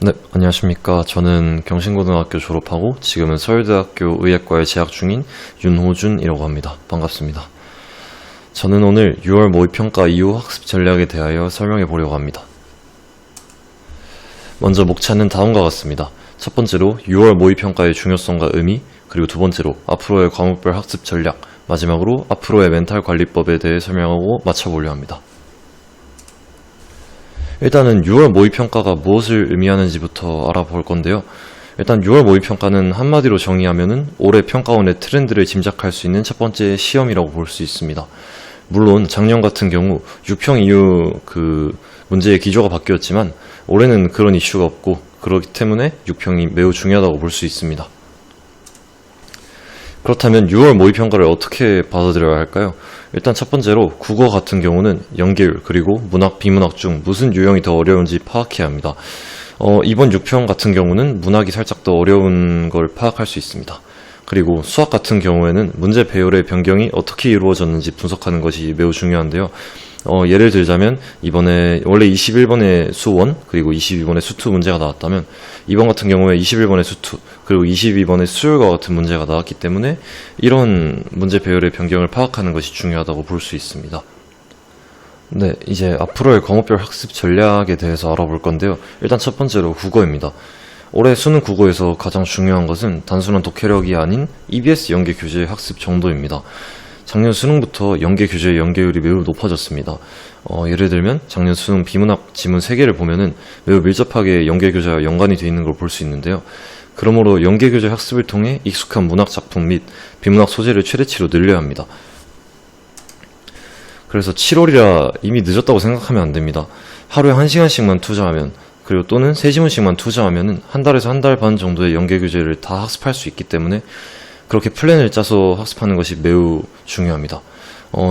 네, 안녕하십니까. 저는 경신고등학교 졸업하고 지금은 서울대학교 의예과에 재학 중인 윤호준이라고 합니다. 반갑습니다. 저는 오늘 6월 모의평가 이후 학습 전략에 대하여 설명해 보려고 합니다. 먼저 목차는 다음과 같습니다. 첫 번째로 6월 모의평가의 중요성과 의미, 그리고 두 번째로 앞으로의 과목별 학습 전략, 마지막으로 앞으로의 멘탈 관리법에 대해 설명하고 마쳐보려 합니다. 일단은 6월 모의평가가 무엇을 의미하는지부터 알아볼 건데요. 일단 6월 모의평가는 한마디로 정의하면은 올해 평가원의 트렌드를 짐작할 수 있는 첫 번째 시험이라고 볼 수 있습니다. 물론 작년 같은 경우 6평 이후 문제의 기조가 바뀌었지만 올해는 그런 이슈가 없고 그렇기 때문에 6평이 매우 중요하다고 볼 수 있습니다. 그렇다면 6월 모의평가를 어떻게 받아들여야 할까요? 일단 첫 번째로 국어 같은 경우는 연계율 그리고 문학, 비문학 중 무슨 유형이 더 어려운지 파악해야 합니다. 이번 6평 같은 경우는 문학이 살짝 더 어려운 걸 파악할 수 있습니다. 그리고 수학 같은 경우에는 문제 배열의 변경이 어떻게 이루어졌는지 분석하는 것이 매우 중요한데요. 예를 들자면 이번에 원래 21번에 수1 그리고 22번에 수2 문제가 나왔다면 이번 같은 경우에 21번에 수2 그리고 22번에 수열과 같은 문제가 나왔기 때문에 이런 문제 배열의 변경을 파악하는 것이 중요하다고 볼 수 있습니다. 네, 이제 앞으로의 과목별 학습 전략에 대해서 알아볼 건데요. 일단 첫 번째로 국어입니다. 올해 수능 국어에서 가장 중요한 것은 단순한 독해력이 아닌 EBS 연계 교재의 학습 정도입니다. 작년 수능부터 연계 교재의 연계율이 매우 높아졌습니다. 예를 들면 작년 수능 비문학 지문 3개를 보면은 매우 밀접하게 연계 교재와 연관이 되어 있는 걸 볼 수 있는데요. 그러므로 연계 교재 학습을 통해 익숙한 문학 작품 및 비문학 소재를 최대치로 늘려야 합니다. 그래서 7월이라 이미 늦었다고 생각하면 안 됩니다. 하루에 1시간씩만 투자하면 그리고 또는 3지문씩만 투자하면은 한 달에서 한 달 반 정도의 연계 교재를 다 학습할 수 있기 때문에 그렇게 플랜을 짜서 학습하는 것이 매우 중요합니다.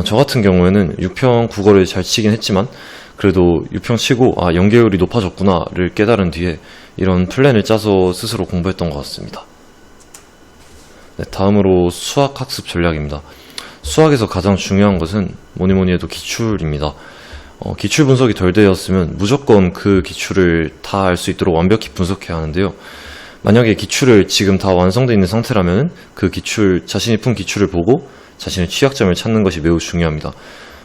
저 같은 경우에는 6평 국어를 잘 치긴 했지만 그래도 6평 치고 연계율이 높아졌구나를 깨달은 뒤에 이런 플랜을 짜서 스스로 공부했던 것 같습니다. 네, 다음으로 수학 학습 전략입니다. 수학에서 가장 중요한 것은 뭐니 해도 기출입니다. 기출 분석이 덜 되었으면 무조건 그 기출을 다 알 수 있도록 완벽히 분석해야 하는데요. 만약에 기출을 지금 다 완성되어 있는 상태라면 그 자신이 푼 기출을 보고 자신의 취약점을 찾는 것이 매우 중요합니다.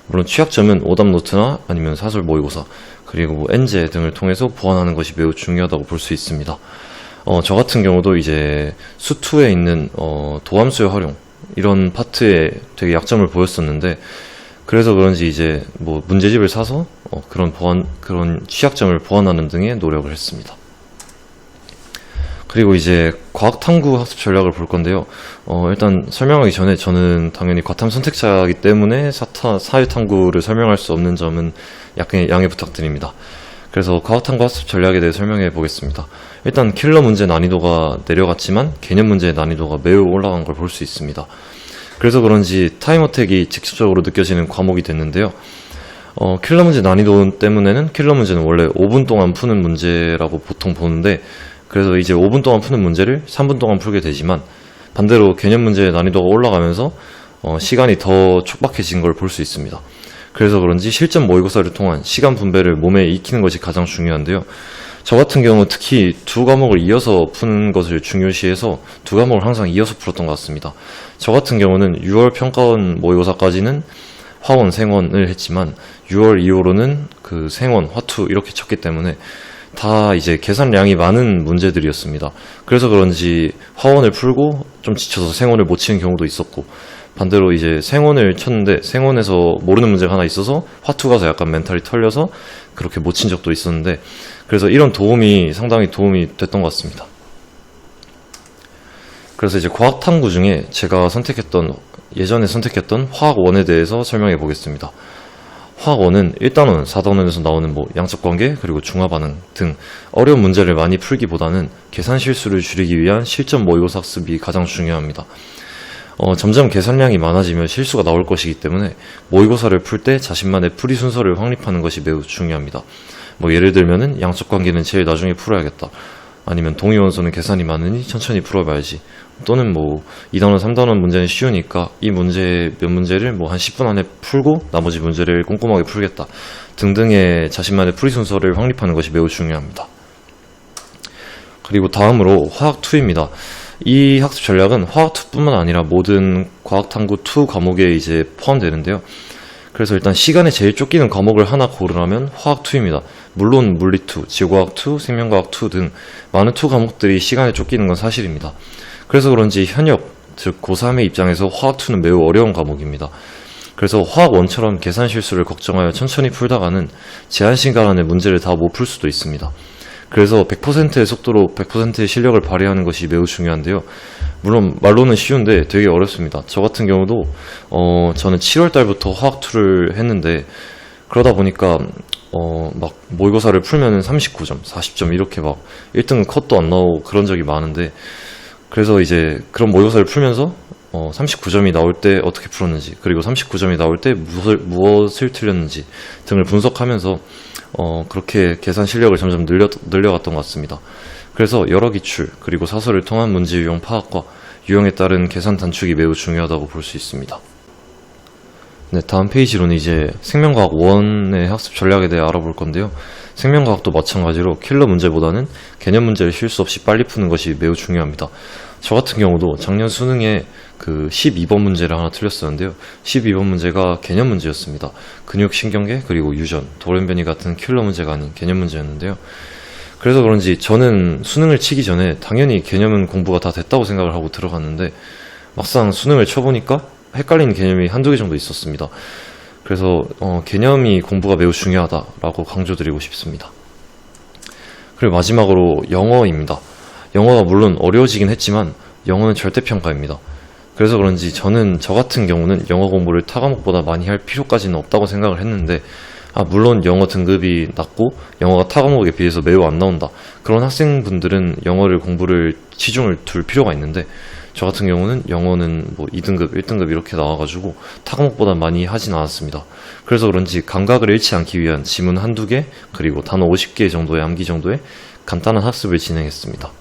물론 취약점은 오답 노트나 아니면 사설 모의고사 그리고 엔제 등을 통해서 보완하는 것이 매우 중요하다고 볼 수 있습니다. 저 같은 경우도 이제 수2에 있는 도함수의 활용 이런 파트에 되게 약점을 보였었는데 그래서 그런지 이제 문제집을 사서 그런 취약점을 보완하는 등의 노력을 했습니다. 그리고 이제 과학탐구 학습 전략을 볼 건데요. 일단 설명하기 전에 저는 당연히 과탐 선택자이기 때문에 사회탐구를 설명할 수 없는 점은 약간의 양해 부탁드립니다. 그래서 과학탐구 학습 전략에 대해 설명해 보겠습니다. 일단 킬러 문제 난이도가 내려갔지만 개념 문제의 난이도가 매우 올라간 걸 볼 수 있습니다. 그래서 그런지 타임어택이 직접적으로 느껴지는 과목이 됐는데요. 킬러 문제 난이도 때문에는 킬러 문제는 원래 5분 동안 푸는 문제라고 보통 보는데 그래서 이제 5분 동안 푸는 문제를 3분 동안 풀게 되지만 반대로 개념 문제의 난이도가 올라가면서 시간이 더 촉박해진 걸 볼 수 있습니다. 그래서 그런지 실전 모의고사를 통한 시간 분배를 몸에 익히는 것이 가장 중요한데요. 저 같은 경우 특히 두 과목을 이어서 푸는 것을 중요시해서 두 과목을 항상 이어서 풀었던 것 같습니다. 저 같은 경우는 6월 평가원 모의고사까지는 화원, 생원을 했지만 6월 이후로는 생원, 화투 이렇게 쳤기 때문에 다 이제 계산량이 많은 문제들이었습니다. 그래서 그런지 화원을 풀고 좀 지쳐서 생원을 못 치는 경우도 있었고 반대로 이제 생원을 쳤는데 생원에서 모르는 문제가 하나 있어서 화투 가서 약간 멘탈이 털려서 그렇게 못 친 적도 있었는데 그래서 이런 상당히 도움이 됐던 것 같습니다. 그래서 이제 과학탐구 중에 제가 예전에 선택했던 화학1에 대해서 설명해 보겠습니다. 화학1은 1단원, 4단원에서 나오는 양적관계 그리고 중화반응 등 어려운 문제를 많이 풀기보다는 계산 실수를 줄이기 위한 실전 모의고사 학습이 가장 중요합니다. 점점 계산량이 많아지면 실수가 나올 것이기 때문에 모의고사를 풀 때 자신만의 풀이 순서를 확립하는 것이 매우 중요합니다. 예를 들면은 양적관계는 제일 나중에 풀어야겠다. 아니면 동위원소는 계산이 많으니 천천히 풀어봐야지. 또는 2단원, 3단원 문제는 쉬우니까 이 몇 문제를 한 10분 안에 풀고 나머지 문제를 꼼꼼하게 풀겠다. 등등의 자신만의 풀이 순서를 확립하는 것이 매우 중요합니다. 그리고 다음으로 화학2입니다. 이 학습 전략은 화학2뿐만 아니라 모든 과학탐구 2 과목에 이제 포함되는데요. 그래서 일단 시간에 제일 쫓기는 과목을 하나 고르라면 화학2입니다. 물론 물리2, 지구과학2, 생명과학2 등 많은 2 과목들이 시간에 쫓기는 건 사실입니다. 그래서 그런지 현역, 즉 고3의 입장에서 화학2는 매우 어려운 과목입니다. 그래서 화학1처럼 계산 실수를 걱정하여 천천히 풀다가는 제한 시간 안에 문제를 다 못 풀 수도 있습니다. 그래서 100%의 속도로 100%의 실력을 발휘하는 것이 매우 중요한데요. 물론 말로는 쉬운데 되게 어렵습니다. 저 같은 경우도 저는 7월 달부터 화학2를 했는데 그러다 보니까 막 모의고사를 풀면은 39점, 40점 이렇게 막 1등 컷도 안 나오고 그런 적이 많은데, 그래서 이제 그런 모의고사를 풀면서 39점이 나올 때 어떻게 풀었는지, 그리고 39점이 나올 때 무엇을 틀렸는지 등을 분석하면서 그렇게 계산 실력을 점점 늘려갔던 것 같습니다. 그래서 여러 기출, 그리고 사설을 통한 문제 유형 파악과 유형에 따른 계산 단축이 매우 중요하다고 볼 수 있습니다. 네, 다음 페이지로는 이제 생명과학 1의 학습 전략에 대해 알아볼 건데요. 생명과학도 마찬가지로 킬러 문제보다는 개념 문제를 실수 없이 빨리 푸는 것이 매우 중요합니다. 저 같은 경우도 작년 수능에 그 12번 문제를 하나 틀렸었는데요. 12번 문제가 개념 문제였습니다. 근육, 신경계, 그리고 유전, 돌연변이 같은 킬러 문제가 아닌 개념 문제였는데요. 그래서 그런지 저는 수능을 치기 전에 당연히 개념은 공부가 다 됐다고 생각을 하고 들어갔는데, 막상 수능을 쳐보니까 헷갈리는 개념이 한두 개 정도 있었습니다. 그래서 개념이 공부가 매우 중요하다라고 강조드리고 싶습니다. 그리고 마지막으로 영어입니다. 영어가 물론 어려워지긴 했지만 영어는 절대평가입니다. 그래서 그런지 저는 저 같은 경우는 영어 공부를 타 과목보다 많이 할 필요까지는 없다고 생각을 했는데, 물론 영어 등급이 낮고 영어가 타 과목에 비해서 매우 안 나온다, 그런 학생분들은 영어를 공부를 치중을 둘 필요가 있는데, 저 같은 경우는 영어는 뭐 2등급, 1등급 이렇게 나와가지고 타 과목보다 많이 하진 않았습니다. 그래서 그런지 감각을 잃지 않기 위한 지문 한두 개, 그리고 단어 50개 정도의 암기 정도의 간단한 학습을 진행했습니다.